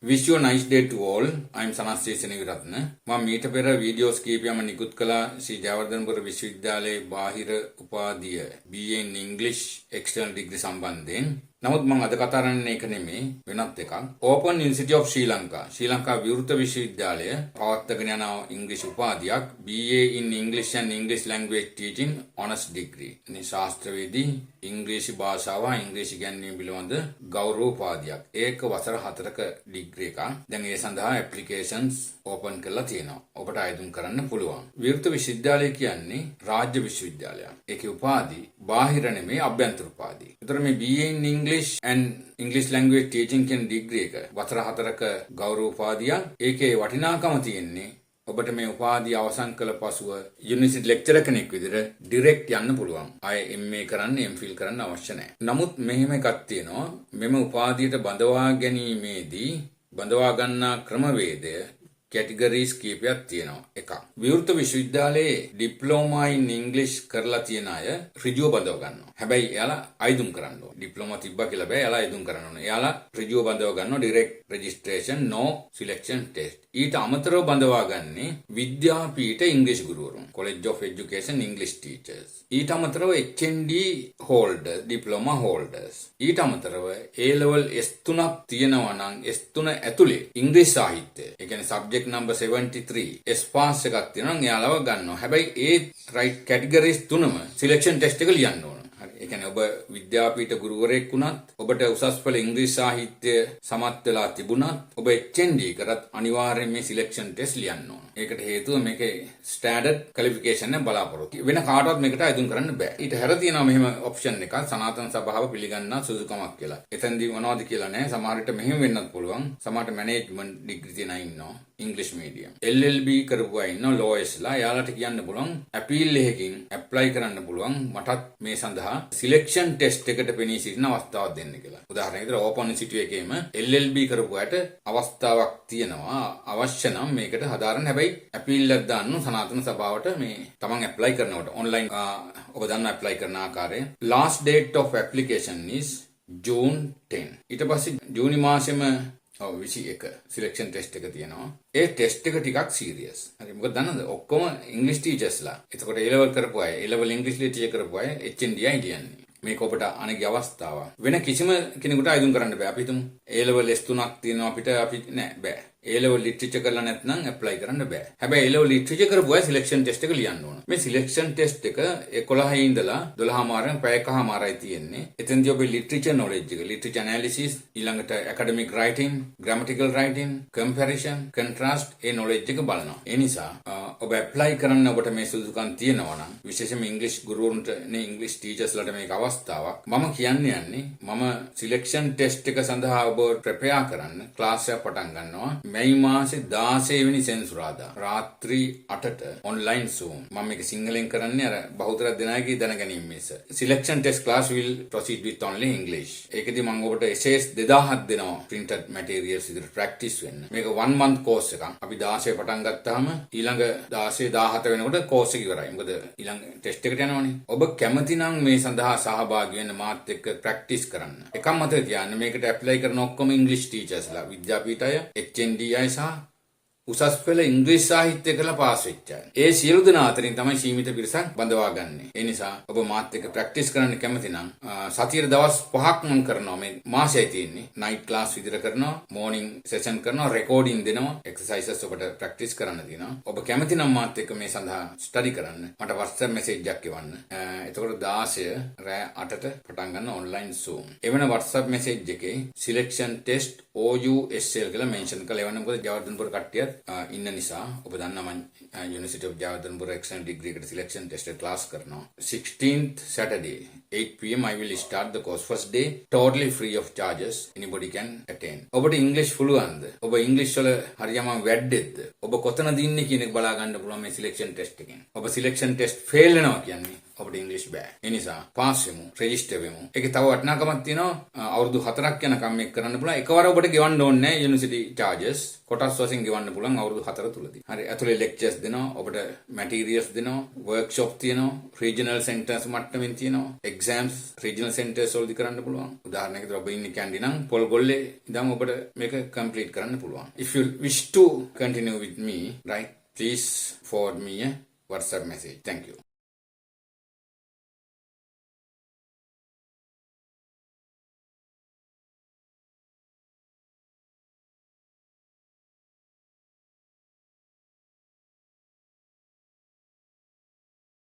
Wish you a nice day to all. I'm Sanas Seniviratna. මම මීට පෙර videos කීපයක්ම නිකුත් කළා ශ්‍රී ජයවර්ධනපුර විශ්වවිද්‍යාලයේ බාහිර උපාධිය BA in English external degree සම්බන්ධයෙන්. නමුත් මම අද කතා කරන්නේ ඒක නෙමෙයි වෙනත් එකක්. Open University of Sri Lanka ශ්‍රී ලංකා විවෘත විශ්වවිද්‍යාලය පවත්වාගෙන යන ඉංග්‍රීසි උපාධියක් BA in English and English language teaching honors degree. මේ ශාස්ත්‍රවේදී ඉංග්‍රීසි භාෂාව ඉංග්‍රීසි ගැන්වීම පිළිබඳ ගෞරව උපාධියක්. ඒක වසර 4ක ඩිග්‍රී එකක්. දැන් ඒ සඳහා ඇප්ලිකේෂන්ස් ඕපන් කරලා තියෙනවා. ඔබට ආයුධම් කරන්න පුළුවන්. විවෘත විශ්වවිද්‍යාලය කියන්නේ රාජ්‍ය විශ්වවිද්‍යාලයක්. ඒකේ උපාධි බාහිර නෙමෙයි අභ්‍යන්තර උපාධි. ඒතර මේ BA in English and English language teaching කියන ඩිග්‍රී එක වසර 4ක ගෞරව උපාධියක්. ඒකේ වටිනාකම තියෙන්නේ ඔබට මේ උපාධිය අවසන් කළ පසුව යුනිවර්සිටි ලෙක්චරර් කෙනෙක් විදිහට ඩිරෙක්ට් යන්න පුළුවන්. ආයේ MA කරන්න MPhil කරන්න අවශ්‍ය නැහැ. නමුත් මෙහෙම එකක් තියෙනවා. මෙම උපාධියට බඳවා ගැනීමේදී බඳවා ගන්නා ක්‍රමවේදය කැටගරිස් කීපයක් තියෙනවා. එකක් විවෘත විශ්වවිද්‍යාලයේ ඩිප්ලෝමා ඉන් ඉංග්ලිෂ් කරලා තියෙන අය ඍජුව බඳව ගන්නවා. හැබැයි එයාලා අයිදුම් කරන්න ඕනේ. ඩිප්ලෝමා තිබ්බා කියලා බෑ. එයාලා අයිදුම් කරන්න ඕනේ. එයාලා ඍජුව බඳව ගන්නවා. Direct registration no selection test. ඊට අමතරව බඳවා ගන්නේ විද්‍යාපීඨ ඉංග්‍රීසි ගුරුවරුන්. College of Education English Teachers. ඊට අමතරව HND holders, diploma holders. ඊට අමතරව A level S3ක් තියෙනවා නම් S3 ඇතුලේ ඉංග්‍රීසි සාහිත්‍යය. ඒ කියන්නේ subject number 73 S pass එකක් තියෙනවා නම් එයාලව ගන්නවා. හැබැයි ඒ right categories තුනම selection test එක ලියන්න ඕන. ඒ කියන්නේ ඔබ විද්‍යාපීඨ ගුරුවරයෙක් වුණත් ඔබට උසස් පෙළ ඉංග්‍රීසි සාහිත්‍ය සමත් වෙලා තිබුණත් ඔබ HND කරත් අනිවාර්යයෙන් මේ සිලෙක්ෂන් ටෙස්ට් ලියන්න ඕන. ඒකට හේතුව මේකේ ස්ටෑන්ඩඩ් ක්වොලිෆිකේෂන් එක බලාපොරොත්තු. වෙන කාටවත් මේකට අයදුම් කරන්න බෑ. ඊට හැර තියෙනවා මෙහෙම ඔප්ෂන් එකක් සනාතන සභාව පිළිගන්නා සුදුසුකමක් කියලා. එතෙන්දී මොනවද කියලා නෑ. සමහර විට මෙහෙම වෙන්නත් පුළුවන්. සමහරට මැනේජ්මන්ට් ඩිග්‍රී තියෙන අය ඉන්නවා. English medium. LLB කරපු අය ඉන්නවා lawyers-ලා. එයාලට කියන්න පුළුවන් අපීල් එකකින් ඇප්ලයි කරන්න පුළුවන් මටත් මේ සඳහා සිලෙක්ෂන් ටෙස්ට් එකට පෙනී සිටින අවස්ථාවක් දෙන්න කියලා. උදාහරණයකට ඕපන් සිටුවේ එකේම LLB කරපු අයට අවස්ථාවක් තියෙනවා. අවශ්‍ය නම් මේකට හදාරන්න. හැබැයි අපීල් එකක් දාන්න සනාතන සභාවට මේ තමන් ඇප්ලයි කරනකොට ඔන්ලයින් ඔබ දන්න ඇප්ලයි කරන ආකාරය. Last date of application is June 10. ඊට පස්සේ ජූනි මාසෙම 21 සිලෙක්ෂන් ටෙස්ට් එක තියෙනවා. ඒ ටෙස්ට් එක ටිකක් සීරියස්. හරි මොකද දන්නවද? ඔක්කොම ඉංග්‍රීසි ටීචර්ස්ලා. එතකොට A level කරපු අය, A level ඉංග්‍රීසි ටීචර් කරපු අය HND ලියන්නේ. මේක ඔබට අනගේ අවස්ථාවක්. වෙන කිසිම කෙනෙකුට අයදුම් කරන්න බෑ. අපි හිතමු A level S3ක් තියෙනවා අපිට අපි නෑ බෑ. A level literature කරලා නැත්නම් apply කරන්න බෑ. හැබැයි A level literature කරපු අය selection test එක ලියන්න ඕන. මේ selection test එක 11 ඉඳලා 12 මාරෙන් පැයකමාරයි තියෙන්නේ. එතෙන්දී ඔබේ literature knowledge එක, literature analysis, ඊළඟට academic writing, grammatical writing, comparison, contrast ඒ knowledge එක බලනවා. ඒ නිසා ඔබ apply කරන්න ඔබට මේ සුදුසුකම් තියෙනවා නම් විශේෂයෙන්ම English ගුරුවරුන්ට නේ English teachersලාට මේක අවස්ථාවක්. මම යන්නේ මම selection test එක සඳහා ඔබ prepare කරන්න class එක පටන් ගන්නවා. මැයි මාසේ 16 වෙනි සෙනසුරාදා රාත්‍රී 8ට ඔන්ලයින් Zoom. මම මේක සිංහලෙන් කරන්නේ අර බහුතර දෙනාගේ දැනගැනීම මිස. Selection test class will proceed with only English. ඒකදී මම ඔබට essays 2000ක් දෙනවා printed materials විදිහට practice වෙන්න. මේක 1 month course එකක්. අපි 16 පටන් ගත්තාම ඊළඟ 16 17 වෙනකොට course එක ඉවරයි. මොකද ඊළඟ test එකට යනවනේ. ඔබ කැමති නම් මේ සඳහා සහභාගී වෙන්න මාත් එක්ක practice කරන්න. එකක් මතක තියාගන්න මේකට apply කරන ඔක්කොම English teachersලා විද්‍යාපීඨය HND සහ උසස් පෙළ ඉංග්‍රීසි සාහිත්‍ය කරලා පාස් වෙච්ච අය. ඒ සියලු දෙනා අතරින් තමයි සීමිත පිරිසක් බඳවා ගන්නෙ. ඒ නිසා ඔබ මාත් එක්ක ප්‍රැක්ටිස් කරන්න කැමති නම් සතියේ දවස් 5ක් මම කරනවා. මේ මාසෙයි තියෙන්නේ. නයිට් ක්ලාස් විතර කරනවා, මෝර්නින් සෙෂන් කරනවා, රෙකෝඩින් දෙනවා, එක්සර්සයිසස් ඔබට ප්‍රැක්ටිස් කරන්න තියෙනවා. ඔබ කැමති නම් මාත් එක්ක මේ සඳහා ස්ටඩි කරන්න. මට WhatsApp මැසේජ් එකක් එවන්න. එතකොට 16 රෑ 8ට පටන් ගන්න ඔන්ලයින් Zoom. එවන WhatsApp මැසේජ් එකේ selection test OUSL කියලා මෙන්ෂන් කරලා එවන්න. මොකද ජයවර්ධනපුර කට්ටියත් ඉන්න නිසා ඔබ දන්නා මම University of Jayawardenepura external degree එකට selection test එක class කරනවා. 16th Saturday 8 PM I will start the course. First day totally free of charges. Anybody can attend. ඔබට English පුළුවන්ද? ඔබ English වල හරියම වැඩෙද්ද? ඔබ කොතනද ඉන්නේ කියන එක බලා ගන්න පුළුවන් මේ selection test එකෙන්. ඔබ selection test fail වෙනවා කියන්නේ ඔබට ඉංග්‍රීසි බෑ. ඒ නිසා පාස් වෙමු, රෙජිස්ටර් වෙමු. ඒකේ තව වටිනාකමක් තියෙනවා. අවුරුදු 4ක් යනකම් මේක කරන්න පුළුවන්. එකවර ඔබට ගෙවන්න ඕනේ නැහැ යුනිවර්සිටි charges. කොටස් වශයෙන් ගෙවන්න පුළුවන් අවුරුදු 4 තුලදී. හරි. ඇතුලේ lectures දෙනවා, ඔබට materials දෙනවා, workshop තියෙනවා, regional centers මට්ටමින් තියෙනවා, exams regional centers වලදී කරන්න පුළුවන්. උදාහරණයකට ඔබ ඉන්නේ කැන්ඩි නම් පොල්ගොල්ලේ ඉඳන් ඔබට මේක complete කරන්න පුළුවන්. If you wish to continue with me, right, please forward me a WhatsApp message. Thank you.